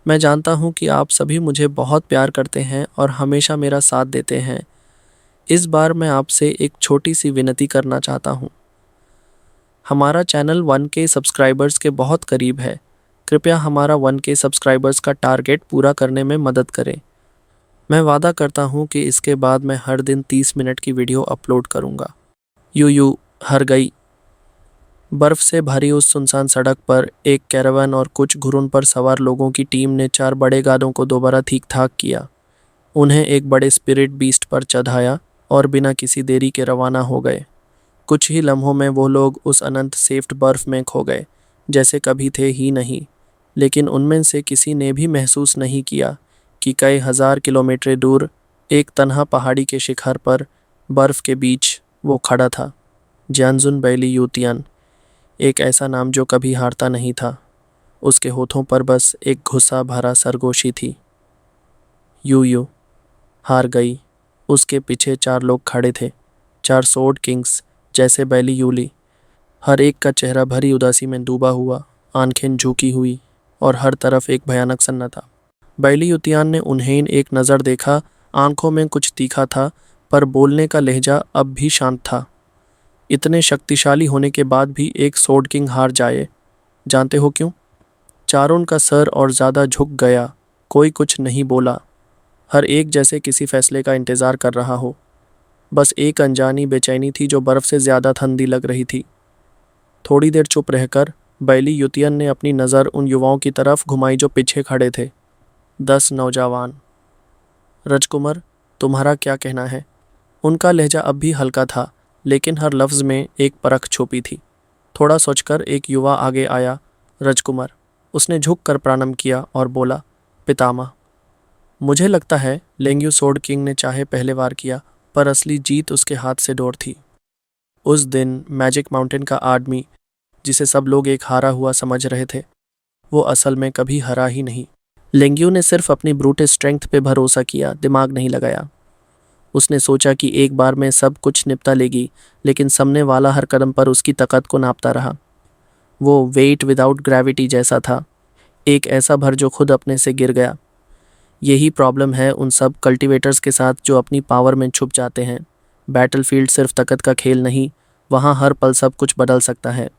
मैं जानता हूँ कि आप सभी मुझे बहुत प्यार करते हैं और हमेशा मेरा साथ देते हैं। इस बार मैं आपसे एक छोटी सी विनती करना चाहता हूँ। हमारा चैनल 1K सब्सक्राइबर्स के बहुत करीब है। कृपया हमारा 1K सब्सक्राइबर्स का टारगेट पूरा करने में मदद करें। मैं वादा करता हूँ कि इसके बाद मैं हर दिन 30 मिनट की वीडियो अपलोड करूँगा। यू हर गई। बर्फ से भरी उस सुनसान सड़क पर एक कैरावान और कुछ घुड़ों पर सवार लोगों की टीम ने 4 बड़े गाधों को दोबारा ठीक ठाक किया। उन्हें एक बड़े स्पिरिट बीस्ट पर चढ़ाया और बिना किसी देरी के रवाना हो गए। कुछ ही लम्हों में वो लोग उस अनंत सेफ्ट बर्फ में खो गए, जैसे कभी थे ही नहीं। लेकिन उनमें से किसी ने भी महसूस नहीं किया कि कई हजार किलोमीटर दूर एक तन्हा पहाड़ी के शिखर पर बर्फ के बीच वो खड़ा था। ज्यानजुन बैली यूतियान, एक ऐसा नाम जो कभी हारता नहीं था। उसके होठों पर बस एक गुस्सा भरा सरगोशी थी। यू हार गई। उसके पीछे 4 लोग खड़े थे, 4 सोर्ड किंग्स जैसे बैली यूली। हर एक का चेहरा भरी उदासी में डूबा हुआ, आंखें झुकी हुई और हर तरफ एक भयानक सन्नाटा। बैली युतियान ने उन्हें एक नज़र देखा। आंखों में कुछ तीखा था, पर बोलने का लहजा अब भी शांत था। इतने शक्तिशाली होने के बाद भी एक सोर्ड किंग हार जाए, जानते हो क्यों? चारों का सर और ज़्यादा झुक गया। कोई कुछ नहीं बोला। हर एक जैसे किसी फैसले का इंतज़ार कर रहा हो। बस एक अनजानी बेचैनी थी जो बर्फ़ से ज़्यादा ठंडी लग रही थी। थोड़ी देर चुप रहकर बैली युतियन ने अपनी नज़र उन युवाओं की तरफ घुमाई जो पीछे खड़े थे। 10 नौजवान। राजकुमार, तुम्हारा क्या कहना है? उनका लहजा अब भी हल्का था, लेकिन हर लफ्ज़ में एक परख छुपी थी। थोड़ा सोचकर एक युवा आगे आया। राजकुमार, उसने झुककर प्रणाम किया और बोला, पितामह। मुझे लगता है लेंग्यू सोर्ड किंग ने चाहे पहले वार किया, पर असली जीत उसके हाथ से दूर थी। उस दिन मैजिक माउंटेन का आदमी, जिसे सब लोग एक हारा हुआ समझ रहे थे, वो असल में कभी हरा ही नहीं। लेंग्यू ने सिर्फ अपनी ब्रूट स्ट्रेंथ पे भरोसा किया, दिमाग नहीं लगाया। उसने सोचा कि एक बार में सब कुछ निपटा लेगी, लेकिन सामने वाला हर कदम पर उसकी ताकत को नापता रहा। वो वेट विदाउट ग्रेविटी जैसा था, एक ऐसा भर जो खुद अपने से गिर गया। यही प्रॉब्लम है उन सब कल्टीवेटर्स के साथ जो अपनी पावर में छुप जाते हैं। बैटलफील्ड सिर्फ ताकत का खेल नहीं, वहाँ हर पल सब कुछ बदल सकता है।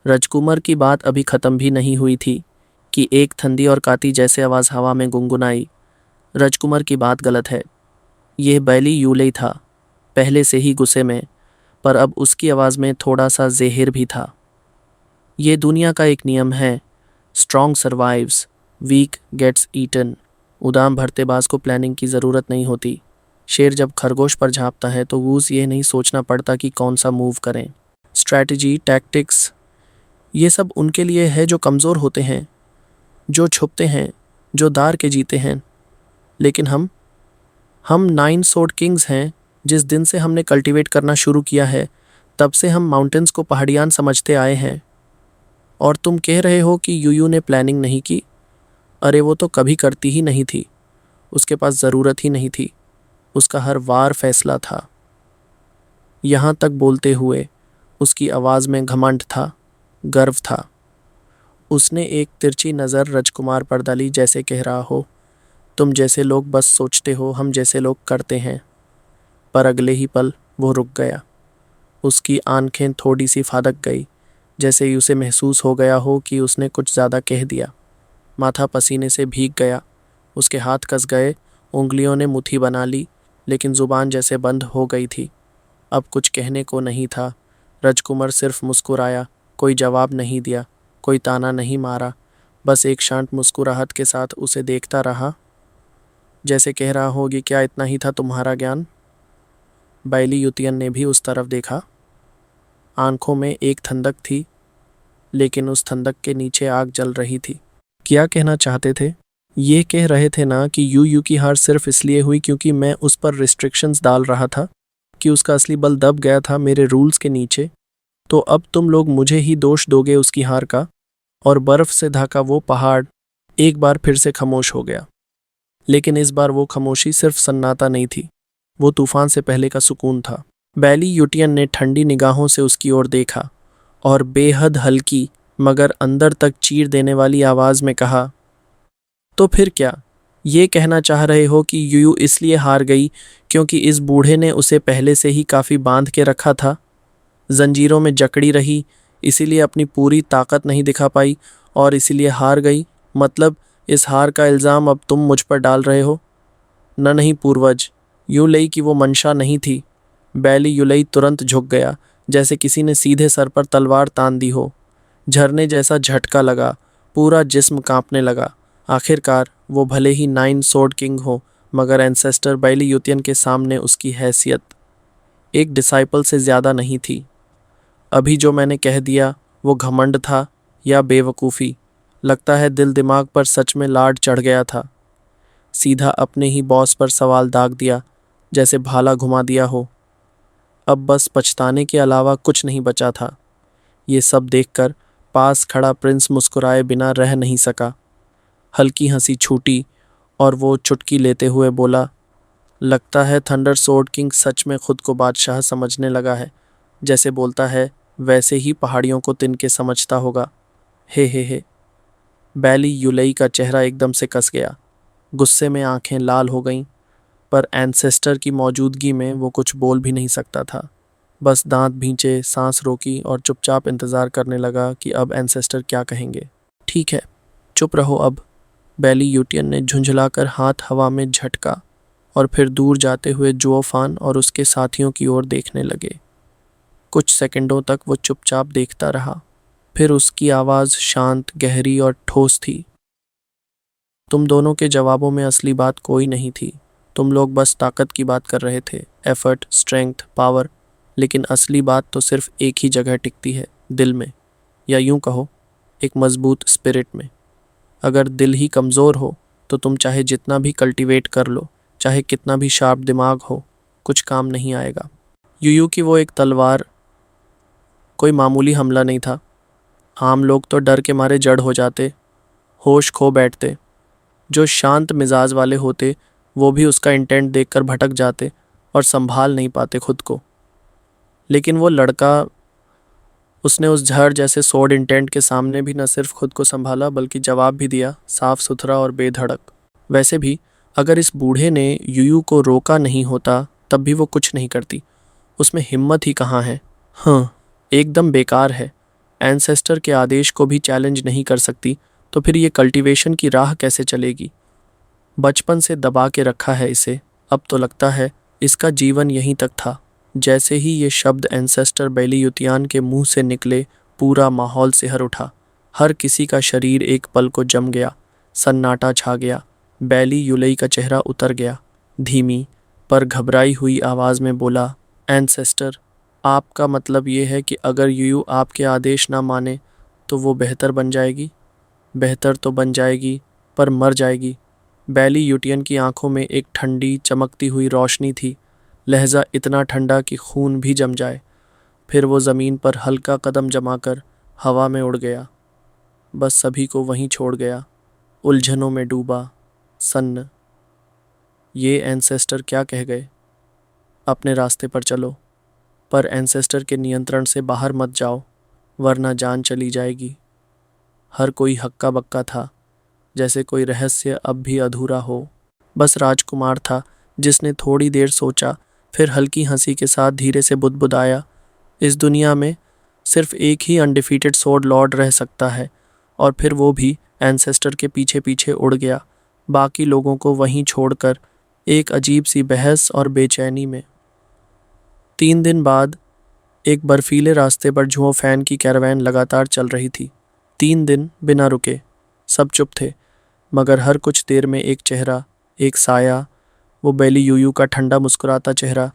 राजकुमार की बात अभी ख़त्म भी नहीं हुई थी कि एक ठंडी और काती जैसे आवाज़ हवा में गुनगुनाई। राजकुमार की बात गलत है। यह बैली यूले था, पहले से ही गुस्से में, पर अब उसकी आवाज़ में थोड़ा सा ज़हर भी था। ये दुनिया का एक नियम है, strong survives, weak gets eaten. उदाम भरतेबाज को प्लानिंग की ज़रूरत नहीं होती। शेर जब खरगोश पर झांपता है तो वूज ये नहीं सोचना पड़ता कि कौन सा मूव करें। स्ट्रैटेजी, टैक्टिक्स, ये सब उनके लिए है जो कमज़ोर होते हैं, जो छुपते हैं, जो दार के जीते हैं। लेकिन हम 9 सोर्ड किंग्स हैं। जिस दिन से हमने कल्टीवेट करना शुरू किया है, तब से हम माउंटेन्स को पहाड़ियान समझते आए हैं। और तुम कह रहे हो कि यूयू ने प्लानिंग नहीं की? अरे वो तो कभी करती ही नहीं थी। उसके पास ज़रूरत ही नहीं थी। उसका हर वार फैसला था। यहाँ तक बोलते हुए उसकी आवाज़ में घमंड था, गर्व था। उसने एक तिरछी नज़र राजकुमार पर डाली, जैसे कह रहा हो, तुम जैसे लोग बस सोचते हो, हम जैसे लोग करते हैं। पर अगले ही पल वो रुक गया। उसकी आंखें थोड़ी सी फादक गई, जैसे ही उसे महसूस हो गया हो कि उसने कुछ ज़्यादा कह दिया। माथा पसीने से भीग गया। उसके हाथ कस गए, उंगलियों ने मुट्ठी बना ली, लेकिन ज़ुबान जैसे बंद हो गई थी। अब कुछ कहने को नहीं था। राजकुमार सिर्फ मुस्कुराया, कोई जवाब नहीं दिया, कोई ताना नहीं मारा, बस एक शांत मुस्कुराहट के साथ उसे देखता रहा, जैसे कह रहा हो कि क्या इतना ही था तुम्हारा ज्ञान? बैली युतियन ने भी उस तरफ देखा। आंखों में एक ठंडक थी, लेकिन उस ठंडक के नीचे आग जल रही थी। क्या कहना चाहते थे? ये कह रहे थे ना कि यू की हार सिर्फ इसलिए हुई क्योंकि मैं उस पर रिस्ट्रिक्शंस डाल रहा था, कि उसका असली बल दब गया था मेरे रूल्स के नीचे। तो अब तुम लोग मुझे ही दोष दोगे उसकी हार का। और बर्फ से ढका वो पहाड़ एक बार फिर से खामोश हो गया। लेकिन इस बार वो खामोशी सिर्फ सन्नाटा नहीं थी, वो तूफान से पहले का सुकून था। बैली यूटियन ने ठंडी निगाहों से उसकी ओर देखा और बेहद हल्की मगर अंदर तक चीर देने वाली आवाज़ में कहा, तो फिर क्या ये कहना चाह रहे हो कि यूयू इसलिए हार गई क्योंकि इस बूढ़े ने उसे पहले से ही काफ़ी बांध के रखा था, जंजीरों में जकड़ी रही, इसीलिए अपनी पूरी ताकत नहीं दिखा पाई और इसीलिए हार गई? मतलब इस हार का इल्ज़ाम अब तुम मुझ पर डाल रहे हो? न नहीं पूर्वज, यूलई की वो मंशा नहीं थी। बैली यूलई तुरंत झुक गया, जैसे किसी ने सीधे सर पर तलवार तान दी हो। झरने जैसा झटका लगा, पूरा जिस्म कांपने लगा। आखिरकार वो भले ही 9 सोर्ड किंग हो, मगर एंसेस्टर बैली यूतियन के सामने उसकी हैसियत एक डिसाइपल से ज़्यादा नहीं थी। अभी जो मैंने कह दिया वो घमंड था या बेवकूफ़ी? लगता है दिल दिमाग पर सच में लाड चढ़ गया था। सीधा अपने ही बॉस पर सवाल दाग दिया, जैसे भाला घुमा दिया हो। अब बस पछताने के अलावा कुछ नहीं बचा था। ये सब देखकर पास खड़ा प्रिंस मुस्कुराए बिना रह नहीं सका। हल्की हंसी छूटी और वो चुटकी लेते हुए बोला, लगता है थंडर सोर्ड किंग सच में खुद को बादशाह समझने लगा है। जैसे बोलता है वैसे ही पहाड़ियों को तिनके समझता होगा। हे। बैली यूलई का चेहरा एकदम से कस गया। गुस्से में आंखें लाल हो गईं, पर एंसेस्टर की मौजूदगी में वो कुछ बोल भी नहीं सकता था। बस दांत भींचे, सांस रोकी और चुपचाप इंतज़ार करने लगा कि अब एंसेस्टर क्या कहेंगे। ठीक है, चुप रहो अब, बैली यूटियन ने झुंझलाकर हाथ हवा में झटका और फिर दूर जाते हुए जुओफान और उसके साथियों की ओर देखने लगे। कुछ सेकंडों तक वो चुपचाप देखता रहा, फिर उसकी आवाज़ शांत, गहरी और ठोस थी। तुम दोनों के जवाबों में असली बात कोई नहीं थी। तुम लोग बस ताकत की बात कर रहे थे, एफर्ट, स्ट्रेंथ, पावर। लेकिन असली बात तो सिर्फ एक ही जगह टिकती है, दिल में, या यूं कहो एक मजबूत स्पिरिट में। अगर दिल ही कमज़ोर हो तो तुम चाहे जितना भी कल्टीवेट कर लो, चाहे कितना भी शार्प दिमाग हो, कुछ काम नहीं आएगा। यूयू की वो एक तलवार कोई मामूली हमला नहीं था। आम लोग तो डर के मारे जड़ हो जाते, होश खो बैठते। जो शांत मिजाज वाले होते वो भी उसका इंटेंट देखकर भटक जाते और संभाल नहीं पाते खुद को। लेकिन वो लड़का, उसने उस झड़ जैसे सोड इंटेंट के सामने भी न सिर्फ खुद को संभाला बल्कि जवाब भी दिया, साफ सुथरा और बेधड़क। वैसे भी अगर इस बूढ़े ने यूयू को रोका नहीं होता तब भी वो कुछ नहीं करती। उसमें हिम्मत ही कहाँ है। हाँ, एकदम बेकार है। एंसेस्टर के आदेश को भी चैलेंज नहीं कर सकती तो फिर ये कल्टीवेशन की राह कैसे चलेगी? बचपन से दबा के रखा है इसे, अब तो लगता है इसका जीवन यहीं तक था। जैसे ही ये शब्द एंसेस्टर बेलीयुतियान के मुंह से निकले, पूरा माहौल सिहर उठा। हर किसी का शरीर एक पल को जम गया, सन्नाटा छा गया। बैली यूलई का चेहरा उतर गया। धीमी पर घबराई हुई आवाज़ में बोला, एंसेस्टर, आपका मतलब ये है कि अगर यूयू आपके आदेश ना माने तो वो बेहतर बन जाएगी? बेहतर तो बन जाएगी, पर मर जाएगी। बैली यूटियन की आंखों में एक ठंडी चमकती हुई रोशनी थी, लहजा इतना ठंडा कि खून भी जम जाए। फिर वो ज़मीन पर हल्का कदम जमाकर हवा में उड़ गया, बस सभी को वहीं छोड़ गया, उलझनों में डूबा, सन्न। ये एंसेस्टर क्या कह गए? अपने रास्ते पर चलो, पर एंसेस्टर के नियंत्रण से बाहर मत जाओ, वरना जान चली जाएगी। हर कोई हक्का बक्का था, जैसे कोई रहस्य अब भी अधूरा हो। बस राजकुमार था जिसने थोड़ी देर सोचा, फिर हल्की हंसी के साथ धीरे से बुदबुदाया, इस दुनिया में सिर्फ एक ही अनडिफीटेड सोर्ड लॉर्ड रह सकता है, और फिर वो भी एंसेस्टर के पीछे पीछे उड़ गया, बाकी लोगों को वहीं छोड़कर, एक अजीब सी बहस और बेचैनी में। 3 दिन बाद एक बर्फीले रास्ते पर जुओ फैन की कैरावैन लगातार चल रही थी। 3 दिन बिना रुके। सब चुप थे, मगर हर कुछ देर में एक चेहरा, एक साया, वो बैली यूयू का ठंडा मुस्कुराता चेहरा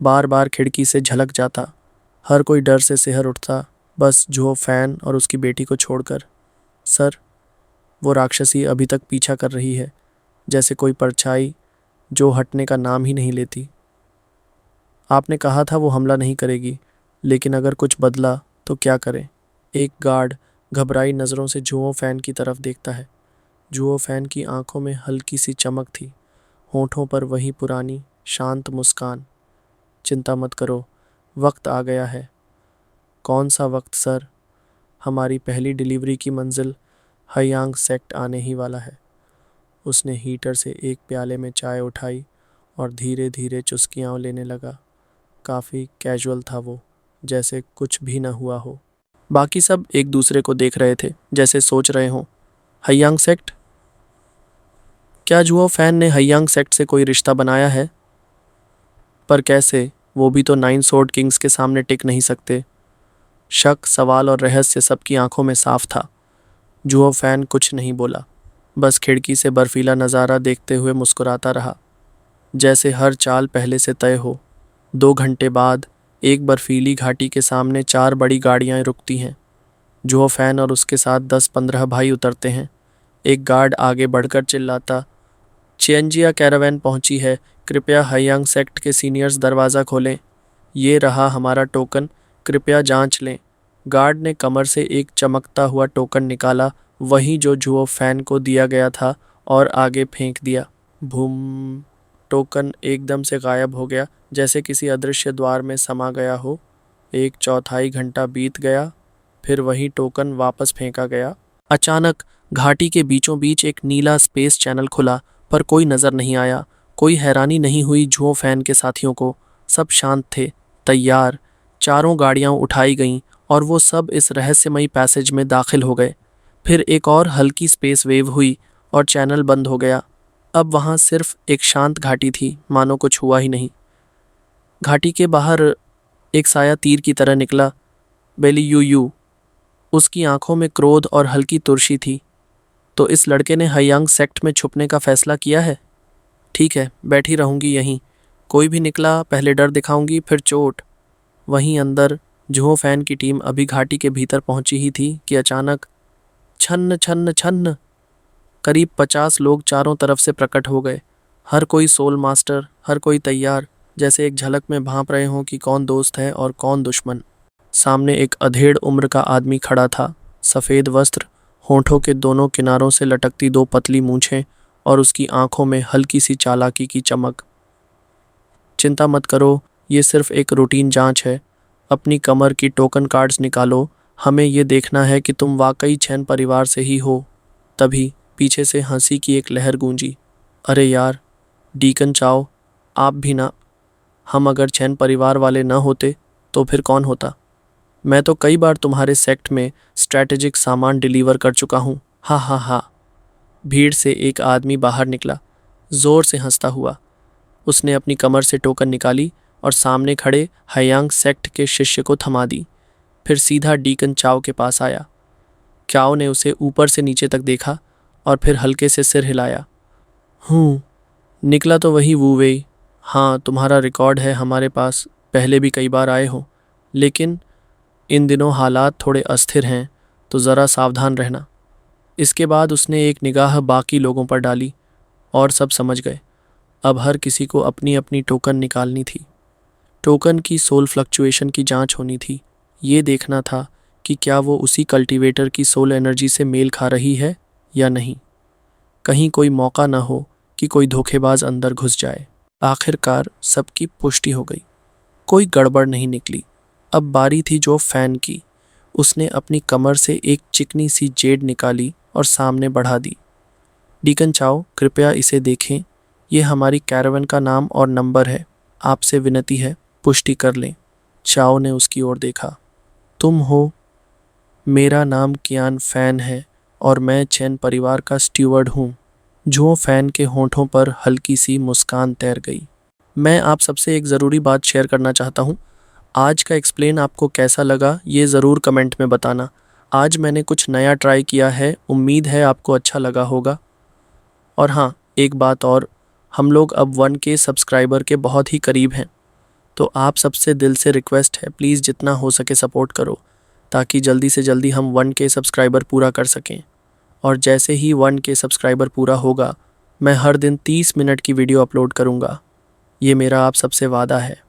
बार बार खिड़की से झलक जाता। हर कोई डर से सिहर उठता, बस जुओ फैन और उसकी बेटी को छोड़कर। सर, वो राक्षसी अभी तक पीछा कर रही है, जैसे कोई परछाई जो हटने का नाम ही नहीं लेती। आपने कहा था वो हमला नहीं करेगी, लेकिन अगर कुछ बदला तो क्या करें? एक गार्ड घबराई नज़रों से जुओ फैन की तरफ देखता है। जुओ फैन की आंखों में हल्की सी चमक थी, होठों पर वही पुरानी शांत मुस्कान। चिंता मत करो, वक्त आ गया है। कौन सा वक्त सर? हमारी पहली डिलीवरी की मंजिल हयांग सेक्ट आने ही वाला है। उसने हीटर से एक प्याले में चाय उठाई और धीरे धीरे चुस्कियाँ लेने लगा। काफ़ी कैजुअल था वो, जैसे कुछ भी न हुआ हो। बाकी सब एक दूसरे को देख रहे थे, जैसे सोच रहे हों, हयांग सेक्ट? क्या जुओ फैन ने हयांग सेक्ट से कोई रिश्ता बनाया है? पर कैसे? वो भी तो 9 स्वॉर्ड किंग्स के सामने टिक नहीं सकते। शक, सवाल और रहस्य सबकी आंखों में साफ था। जुओ फैन कुछ नहीं बोला, बस खिड़की से बर्फीला नज़ारा देखते हुए मुस्कुराता रहा, जैसे हर चाल पहले से तय हो। 2 घंटे बाद एक बर्फीली घाटी के सामने 4 बड़ी गाड़ियां रुकती हैं। जुओ फैन और उसके साथ 10-15 भाई उतरते हैं। एक गार्ड आगे बढ़कर चिल्लाता, चियंजिया कैरावैन पहुंची है, कृपया हयांग सेक्ट के सीनियर्स दरवाज़ा खोलें। ये रहा हमारा टोकन, कृपया जांच लें। गार्ड ने कमर से एक चमकता हुआ टोकन निकाला, वही जो जुओ फैन को दिया गया था, और आगे फेंक दिया। भूम! टोकन एकदम से गायब हो गया, जैसे किसी अदृश्य द्वार में समा गया हो। 1/4 घंटा बीत गया, फिर वही टोकन वापस फेंका गया। अचानक घाटी के बीचों बीच एक नीला स्पेस चैनल खुला, पर कोई नजर नहीं आया। कोई हैरानी नहीं हुई जुओ फैन के साथियों को। सब शांत थे, तैयार। चारों गाड़ियां उठाई गईं और वो सब इस रहस्यमयी पैसेज में दाखिल हो गए। फिर एक और हल्की स्पेस वेव हुई और चैनल बंद हो गया। अब वहां सिर्फ एक शांत घाटी थी, मानो कुछ हुआ ही नहीं। घाटी के बाहर एक साया तीर की तरह निकला। बेली यू, उसकी आंखों में क्रोध और हल्की तुर्शी थी। तो इस लड़के ने हयांग सेक्ट में छुपने का फैसला किया है? ठीक है, बैठी रहूंगी यहीं। कोई भी निकला, पहले डर दिखाऊंगी, फिर चोट। वहीं अंदर जुओ फैन की टीम अभी घाटी के भीतर पहुंची ही थी कि अचानक छन्न छन्न छन्न, करीब 50 लोग चारों तरफ से प्रकट हो गए। हर कोई सोल मास्टर, हर कोई तैयार, जैसे एक झलक में भांप रहे हों कि कौन दोस्त है और कौन दुश्मन। सामने एक अधेड़ उम्र का आदमी खड़ा था, सफ़ेद वस्त्र, होठों के दोनों किनारों से लटकती 2 पतली मूंछें और उसकी आंखों में हल्की सी चालाकी की चमक। चिंता मत करो, ये सिर्फ एक रूटीन जांच है। अपनी कमर की टोकन कार्ड्स निकालो, हमें ये देखना है कि तुम वाकई छेन परिवार से ही हो। तभी पीछे से हंसी की एक लहर गूंजी। अरे यार, डीकन चाओ, आप भी ना। हम अगर छेन परिवार वाले न होते तो फिर कौन होता? मैं तो कई बार तुम्हारे सेक्ट में स्ट्रैटेजिक सामान डिलीवर कर चुका हूँ। हा हा हा। भीड़ से एक आदमी बाहर निकला, जोर से हंसता हुआ। उसने अपनी कमर से टोकन निकाली और सामने खड़े हयांग सेक्ट के शिष्य को थमा दी। फिर सीधा डीकन चाओ के पास आया। चाओ ने उसे ऊपर से नीचे तक देखा और फिर हल्के से सिर हिलाया। निकला तो वही वू वेई। हाँ, तुम्हारा रिकॉर्ड है हमारे पास, पहले भी कई बार आए हो, लेकिन इन दिनों हालात थोड़े अस्थिर हैं, तो ज़रा सावधान रहना। इसके बाद उसने एक निगाह बाकी लोगों पर डाली और सब समझ गए। अब हर किसी को अपनी अपनी टोकन निकालनी थी। टोकन की सोल फ्लक्चुएशन की जांच होनी थी। ये देखना था कि क्या वो उसी कल्टीवेटर की सोल एनर्जी से मेल खा रही है या नहीं। कहीं कोई मौका न हो कि कोई धोखेबाज अंदर घुस जाए। आखिरकार सबकी पुष्टि हो गई, कोई गड़बड़ नहीं निकली। अब बारी थी जो फैन की। उसने अपनी कमर से एक चिकनी सी जेड निकाली और सामने बढ़ा दी। डीकन चाओ, कृपया इसे देखें। ये हमारी कैरावन का नाम और नंबर है। आपसे विनती है, पुष्टि कर लें। चाओ ने उसकी ओर देखा। तुम हो? मेरा नाम कियान फैन है और मैं चैन परिवार का स्टीवर्ड हूँ। जुओ फैन के होठों पर हल्की सी मुस्कान तैर गई। मैं आप सबसे एक ज़रूरी बात शेयर करना चाहता हूँ। आज का एक्सप्लेन आपको कैसा लगा, ये ज़रूर कमेंट में बताना। आज मैंने कुछ नया ट्राई किया है, उम्मीद है आपको अच्छा लगा होगा। और हाँ, एक बात और, हम लोग अब 1K सब्सक्राइबर के बहुत ही करीब हैं, तो आप सबसे दिल से रिक्वेस्ट है, प्लीज़ जितना हो सके सपोर्ट करो, ताकि जल्दी से जल्दी हम 1K सब्सक्राइबर पूरा कर सकें। और जैसे ही 1K सब्सक्राइबर पूरा होगा, मैं हर दिन 30 मिनट की वीडियो अपलोड करूँगा। ये मेरा आप सबसे वादा है।